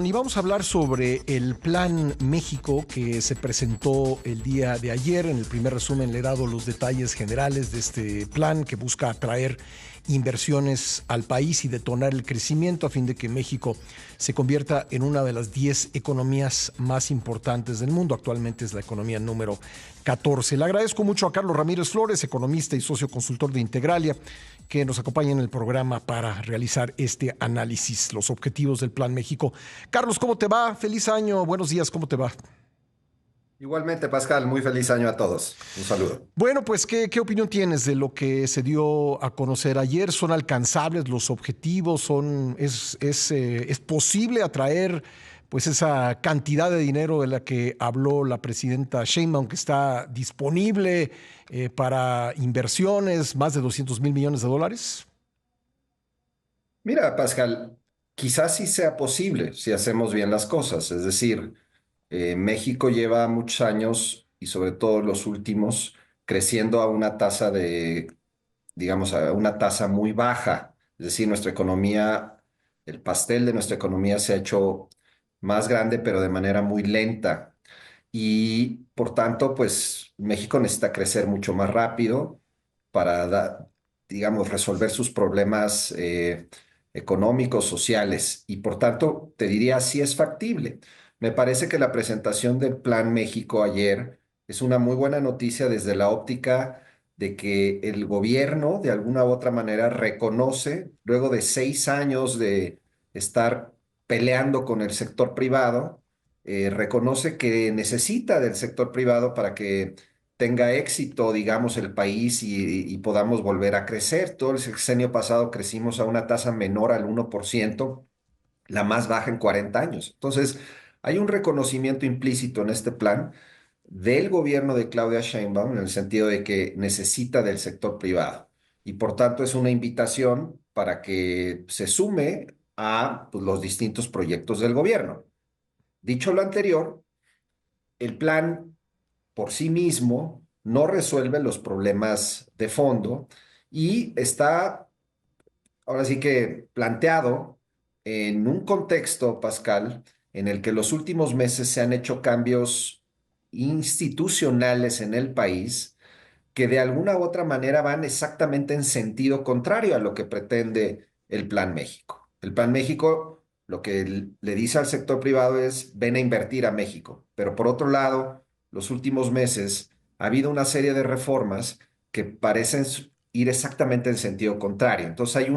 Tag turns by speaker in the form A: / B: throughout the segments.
A: Y vamos a hablar sobre el Plan México que se presentó el día de ayer. En el primer resumen le he dado los detalles generales de este plan que busca atraer inversiones al país y detonar el crecimiento a fin de que México se convierta en una de las 10 economías más importantes del mundo. Actualmente es la economía número 14. Le agradezco mucho a Carlos Ramírez Flores, economista y socio consultor de Integralia, que nos acompaña en el programa para realizar este análisis, los objetivos del Plan México. Carlos, ¿cómo te va? Feliz año, buenos días, ¿cómo te va?
B: Igualmente, Pascal, muy feliz año a todos. Un saludo.
A: Bueno, pues, ¿qué opinión tienes de lo que se dio a conocer ayer? ¿Son alcanzables los objetivos? ¿Es posible atraer pues esa cantidad de dinero de la que habló la presidenta Sheinbaum, que está disponible para inversiones, más de 200,000 millones de dólares?
B: Mira, Pascal, quizás sí sea posible si hacemos bien las cosas. Es decir, México lleva muchos años y sobre todo los últimos creciendo a una tasa digamos, a una tasa muy baja. Es decir, nuestra economía, el pastel de nuestra economía se ha hecho más grande, pero de manera muy lenta. Y por tanto, pues México necesita crecer mucho más rápido para, digamos, resolver sus problemas económicos, sociales. Y por tanto, te diría, sí es factible. Me parece que la presentación del Plan México ayer es una muy buena noticia desde la óptica de que el gobierno, de alguna u otra manera, reconoce, luego de 6 años de estar peleando con el sector privado, reconoce que necesita del sector privado para que tenga éxito, digamos, el país y podamos volver a crecer. Todo el sexenio pasado crecimos a una tasa menor al 1%, la más baja en 40 años. Entonces, hay un reconocimiento implícito en este plan del gobierno de Claudia Sheinbaum en el sentido de que necesita del sector privado y por tanto es una invitación para que se sume a pues, los distintos proyectos del gobierno. Dicho lo anterior, el plan por sí mismo no resuelve los problemas de fondo y está ahora sí que planteado en un contexto, Pascal, en el que los últimos meses se han hecho cambios institucionales en el país que de alguna u otra manera van exactamente en sentido contrario a lo que pretende el Plan México. El Plan México lo que le dice al sector privado es ven a invertir a México, pero por otro lado, los últimos meses ha habido una serie de reformas que parecen ir exactamente en sentido contrario. Entonces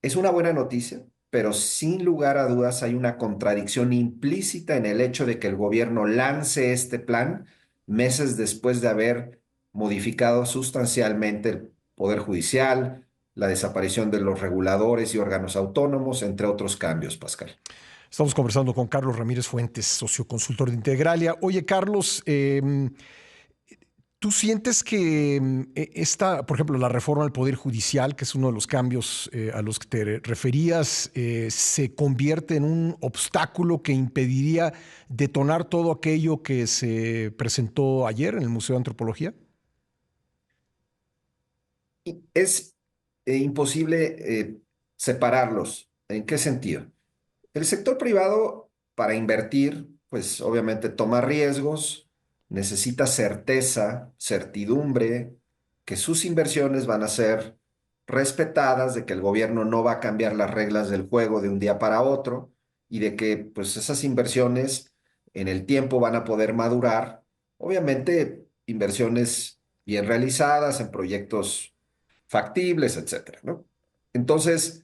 B: es una buena noticia, pero sin lugar a dudas hay una contradicción implícita en el hecho de que el gobierno lance este plan meses después de haber modificado sustancialmente el Poder Judicial, la desaparición de los reguladores y órganos autónomos, entre otros cambios, Pascal.
A: Estamos conversando con Carlos Ramírez Fuentes, socio consultor de Integralia. Oye, Carlos, ¿tú sientes que esta, por ejemplo, la reforma al Poder Judicial, que es uno de los cambios a los que te referías, se convierte en un obstáculo que impediría detonar todo aquello que se presentó ayer en el Museo de Antropología?
B: Y es imposible separarlos. ¿En qué sentido? El sector privado, para invertir, pues obviamente toma riesgos, necesita certeza, certidumbre, que sus inversiones van a ser respetadas, de que el gobierno no va a cambiar las reglas del juego de un día para otro y de que pues esas inversiones en el tiempo van a poder madurar. Obviamente, inversiones bien realizadas en proyectos factibles, etcétera, ¿no? Entonces,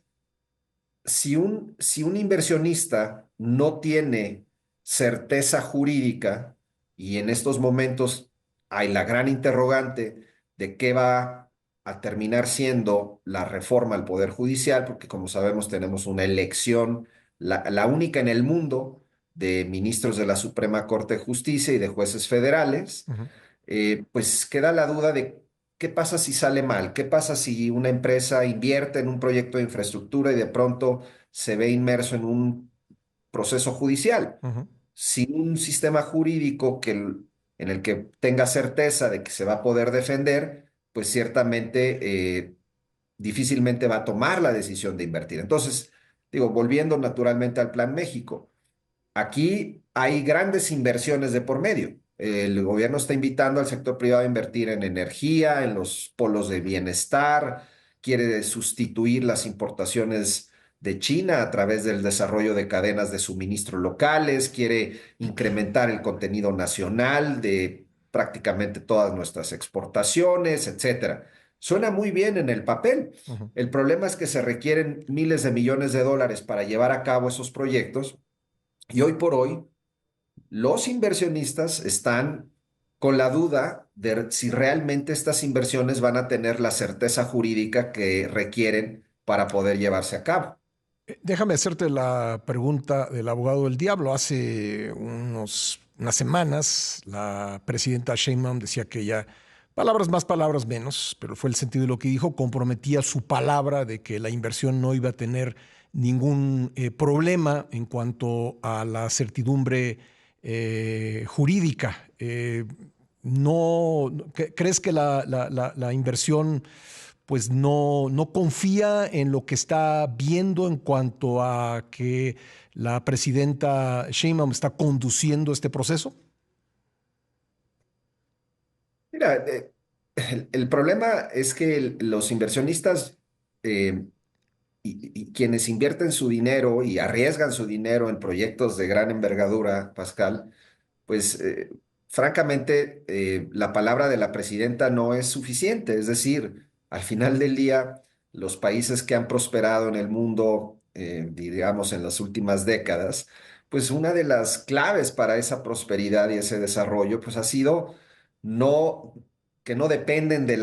B: si un inversionista no tiene certeza jurídica y en estos momentos hay la gran interrogante de qué va a terminar siendo la reforma al Poder Judicial, porque como sabemos tenemos una elección, la única en el mundo, de ministros de la Suprema Corte de Justicia y de jueces federales,
A: Ujú.
B: pues queda la duda de qué pasa si sale mal, qué pasa si una empresa invierte en un proyecto de infraestructura y de pronto se ve inmerso en un proceso judicial.
A: Ujú.
B: Sin un sistema jurídico en el que tenga certeza de que se va a poder defender, pues ciertamente difícilmente va a tomar la decisión de invertir. Entonces, Digo, volviendo naturalmente al Plan México. Aquí hay grandes inversiones de por medio. El gobierno está invitando al sector privado a invertir en energía, en los polos de bienestar, quiere sustituir las importaciones de China a través del desarrollo de cadenas de suministro locales, quiere incrementar el contenido nacional de prácticamente todas nuestras exportaciones, etcétera. Suena muy bien en el papel.
A: Ujú.
B: El problema es que se requieren miles de millones de dólares para llevar a cabo esos proyectos y hoy por hoy, los inversionistas están con la duda de si realmente estas inversiones van a tener la certeza jurídica que requieren para poder llevarse a cabo.
A: Déjame hacerte la pregunta del abogado del diablo. Hace unas semanas, la presidenta Sheinbaum decía que ella, palabras más, palabras menos, pero fue el sentido de lo que dijo, comprometía su palabra de que la inversión no iba a tener ningún problema en cuanto a la certidumbre jurídica. ¿Crees que la inversión pues no confía en lo que está viendo en cuanto a que la presidenta Sheinbaum está conduciendo este proceso?
B: Mira, el problema es que los inversionistas eh, y quienes invierten su dinero y arriesgan su dinero en proyectos de gran envergadura, Pascal, pues francamente la palabra de la presidenta no es suficiente. Es decir, al final del día, los países que han prosperado en el mundo, digamos, en las últimas décadas, pues una de las claves para esa prosperidad y ese desarrollo, pues ha sido no, que no dependen de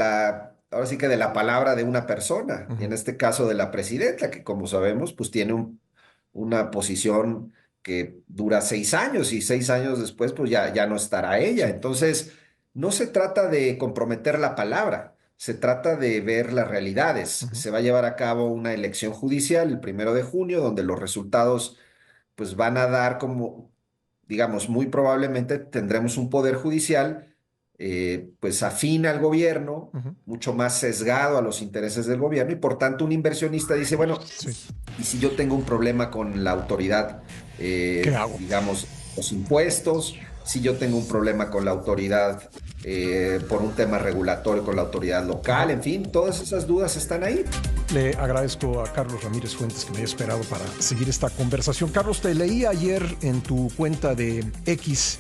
B: ahora sí que de la palabra de una persona, y
A: Ujú.
B: en este caso de la presidenta, que como sabemos, pues tiene una posición que dura 6 años y 6 años después pues ya no estará ella.
A: Sí.
B: Entonces, no se trata de comprometer la palabra, se trata de ver las realidades.
A: Ujú.
B: Se va a llevar a cabo una elección judicial el 1 de junio, donde los resultados pues van a dar como, digamos, muy probablemente tendremos un poder judicial pues afín al gobierno,
A: Ujú.
B: mucho más sesgado a los intereses del gobierno y por tanto un inversionista dice, bueno,
A: Sí.
B: y si yo tengo un problema con la autoridad,
A: ¿Qué hago?
B: digamos, los impuestos, si yo tengo un problema con la autoridad por un tema regulatorio, con la autoridad local,
A: Ajá.
B: en fin, todas esas dudas están ahí.
A: Le agradezco a Carlos Ramírez Fuentes que me haya esperado para seguir esta conversación. Carlos, te leí ayer en tu cuenta de X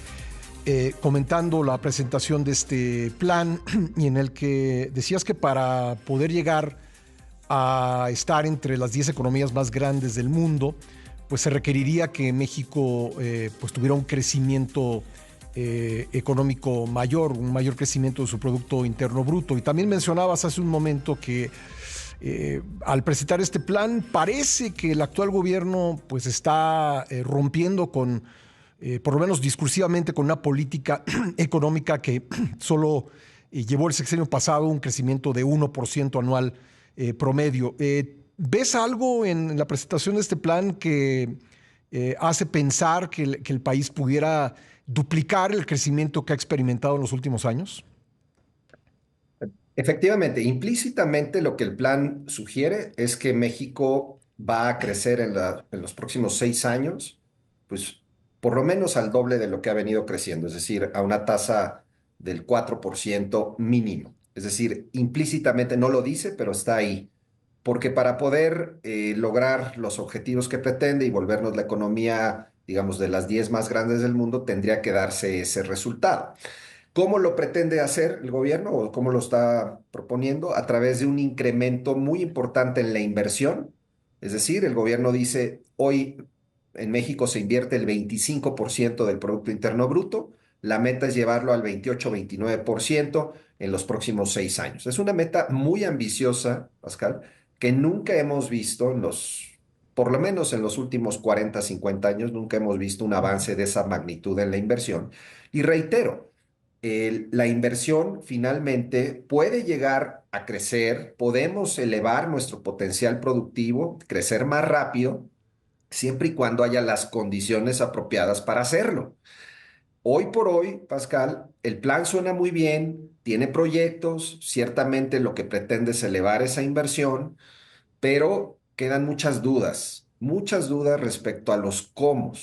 A: comentando la presentación de este plan y en el que decías que para poder llegar a estar entre las 10 economías más grandes del mundo, pues se requeriría que México pues tuviera un crecimiento económico mayor, un mayor crecimiento de su Producto Interno Bruto. Y también mencionabas hace un momento que al presentar este plan parece que el actual gobierno pues está rompiendo con, por lo menos discursivamente, con una política económica que solo llevó el sexenio pasado un crecimiento de 1% anual promedio. ¿Ves algo en la presentación de este plan que hace pensar que el país pudiera duplicar el crecimiento que ha experimentado en los últimos años?
B: Efectivamente, implícitamente lo que el plan sugiere es que México va a crecer en los próximos 6 años, pues por lo menos al doble de lo que ha venido creciendo, es decir, a una tasa del 4% mínimo. Es decir, implícitamente no lo dice, pero está ahí. Porque para poder lograr los objetivos que pretende y volvernos la economía, digamos, de las 10 más grandes del mundo, tendría que darse ese resultado. ¿Cómo lo pretende hacer el gobierno o cómo lo está proponiendo? A través de un incremento muy importante en la inversión. Es decir, el gobierno dice, hoy en México se invierte el 25% del Producto Interno Bruto. La meta es llevarlo al 28-29% en los próximos 6 años. Es una meta muy ambiciosa, Pascal, que nunca hemos visto por lo menos en los últimos 40, 50 años, nunca hemos visto un avance de esa magnitud en la inversión. Y reitero, la inversión finalmente puede llegar a crecer, podemos elevar nuestro potencial productivo, crecer más rápido, siempre y cuando haya las condiciones apropiadas para hacerlo. Hoy por hoy, Pascal, el plan suena muy bien, tiene proyectos, ciertamente lo que pretende es elevar esa inversión, pero quedan muchas dudas. muchas dudas respecto a los cómo.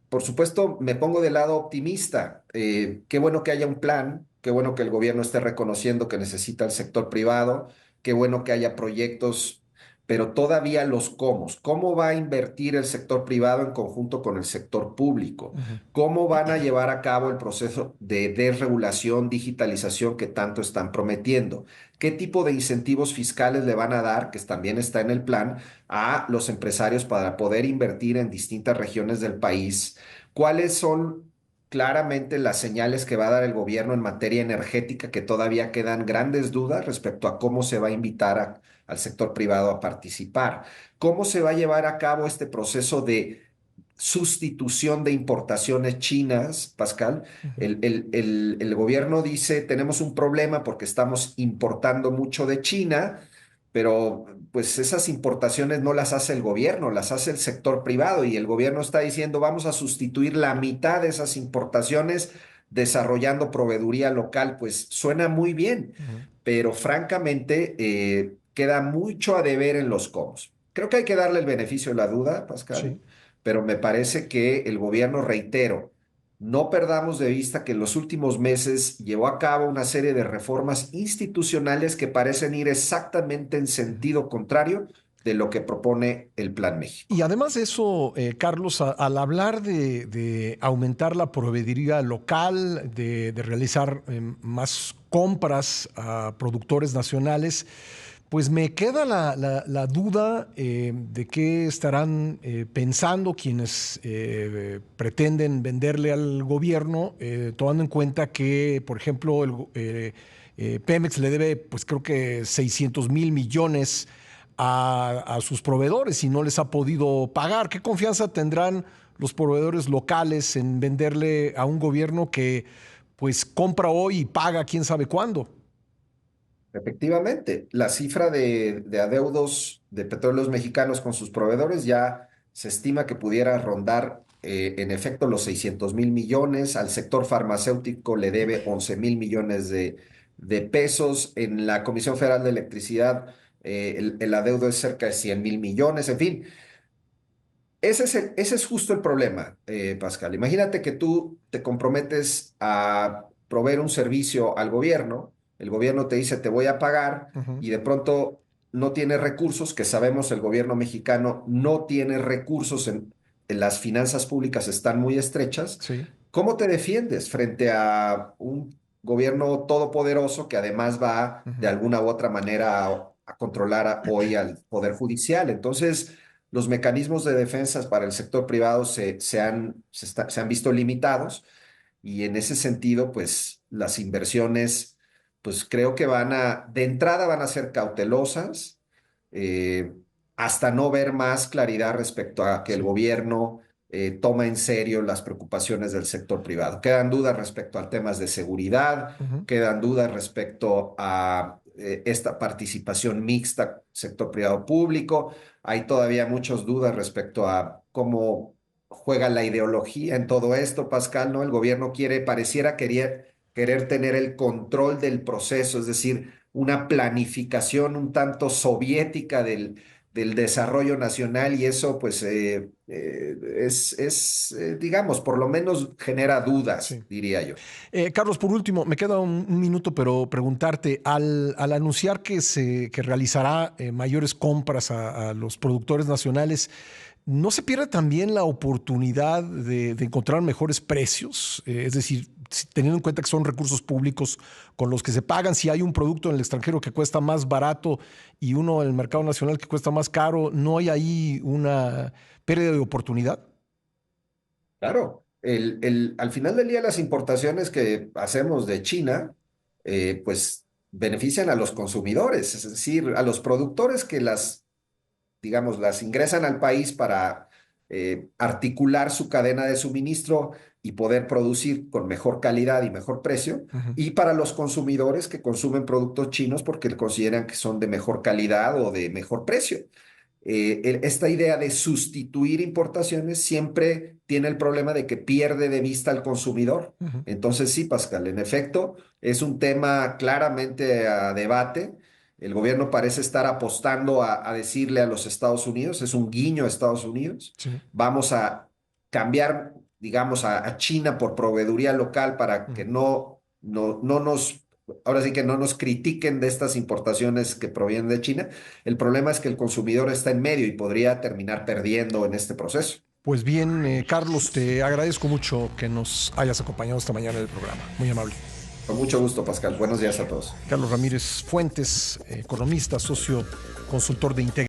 B: Por supuesto, me pongo del lado optimista. Qué bueno que haya un plan, qué bueno que el gobierno esté reconociendo que necesita el sector privado, qué bueno que haya proyectos, pero todavía los cómo. ¿Cómo va a invertir el sector privado en conjunto con el sector público?
A: Ujú.
B: ¿Cómo van a llevar a cabo el proceso de desregulación, digitalización que tanto están prometiendo? ¿Qué tipo de incentivos fiscales le van a dar, que también está en el plan, a los empresarios para poder invertir en distintas regiones del país? ¿Cuáles son claramente las señales que va a dar el gobierno en materia energética, que todavía quedan grandes dudas respecto a cómo se va a invitar al sector privado a participar? ¿Cómo se va a llevar a cabo este proceso de sustitución de importaciones chinas, Pascal?
A: Ujú.
B: El gobierno dice, tenemos un problema porque estamos importando mucho de China, pero pues esas importaciones no las hace el gobierno, las hace el sector privado, y el gobierno está diciendo, vamos a sustituir la mitad de esas importaciones desarrollando proveeduría local. Pues suena muy bien,
A: Ujú.
B: pero francamente queda mucho a deber en los cómo. Creo que hay que darle el beneficio de la duda, Pascal,
A: Sí.
B: pero me parece que el gobierno, reitero, no perdamos de vista que en los últimos meses llevó a cabo una serie de reformas institucionales que parecen ir exactamente en
A: Ujú.
B: sentido contrario de lo que propone el Plan
A: Y
B: México.
A: además de eso, Carlos, al hablar de aumentar la proveeduría local, de realizar más compras a productores nacionales, pues me queda la duda de qué estarán pensando quienes pretenden venderle al gobierno, tomando en cuenta que, por ejemplo, Pemex le debe, pues creo que 600,000 millones a sus proveedores y no les ha podido pagar. ¿Qué confianza tendrán los proveedores locales en venderle a un gobierno que pues compra hoy y paga quién sabe cuándo?
B: Efectivamente, la cifra de adeudos de petróleos mexicanos con sus proveedores ya se estima que pudiera rondar en efecto los 600,000 millones. Al sector farmacéutico le debe 11,000 millones de pesos. En la Comisión Federal de Electricidad el adeudo es cerca de 100,000 millones. En fin, ese es justo el problema, Pascal. Imagínate que tú te comprometes a proveer un servicio al gobierno, el gobierno te dice te voy a pagar,
A: Ujú.
B: y de pronto no tiene recursos, que sabemos el gobierno mexicano no tiene recursos, en las finanzas públicas están muy estrechas.
A: Sí.
B: ¿Cómo te defiendes frente a un gobierno todopoderoso que además va de
A: Ujú.
B: alguna u otra manera a controlar hoy al Poder Judicial? Entonces, los mecanismos de defensa para el sector privado se han visto limitados, y en ese sentido, pues las inversiones, pues creo que de entrada van a ser cautelosas, eh, hasta no ver más claridad respecto a que el
A: Sí.
B: gobierno toma en serio las preocupaciones del sector privado. Quedan dudas respecto a temas de seguridad,
A: Ujú.
B: quedan dudas respecto a esta participación mixta sector privado público. Hay todavía muchas dudas respecto a cómo juega la ideología en todo esto, Pascal, ¿no? El gobierno pareciera querer tener el control del proceso, es decir, una planificación un tanto soviética del desarrollo nacional, y eso pues digamos, por lo menos genera dudas,
A: Sí.
B: diría yo.
A: Carlos, por último, me queda un minuto, pero preguntarte, al anunciar que realizará mayores compras a los productores nacionales, ¿no se pierde también la oportunidad de encontrar mejores precios? Es decir, teniendo en cuenta que son recursos públicos con los que se pagan, si hay un producto en el extranjero que cuesta más barato y uno en el mercado nacional que cuesta más caro, ¿no hay ahí una pérdida de oportunidad?
B: Claro, al final del día las importaciones que hacemos de China, pues benefician a los consumidores, es decir, a los productores que digamos, las ingresan al país para articular su cadena de suministro y poder producir con mejor calidad y mejor precio,
A: Ujú.
B: y para los consumidores que consumen productos chinos porque consideran que son de mejor calidad o de mejor precio. Esta idea de sustituir importaciones siempre tiene el problema de que pierde de vista al consumidor. Entonces sí, Pascal, en efecto, es un tema claramente a debate. El gobierno parece estar apostando a decirle a los Estados Unidos, es un guiño a Estados Unidos,
A: Sí.
B: vamos a cambiar, digamos, a China por proveeduría local para que no nos, ahora sí que no nos critiquen de estas importaciones que provienen de China. El problema es que el consumidor está en medio y podría terminar perdiendo en este proceso.
A: Pues bien, Carlos, te agradezco mucho que nos hayas acompañado esta mañana en el programa. Muy amable.
B: Con mucho gusto, Pascal. Buenos días a todos.
A: Carlos Ramírez Fuentes, economista, socio, consultor de integración.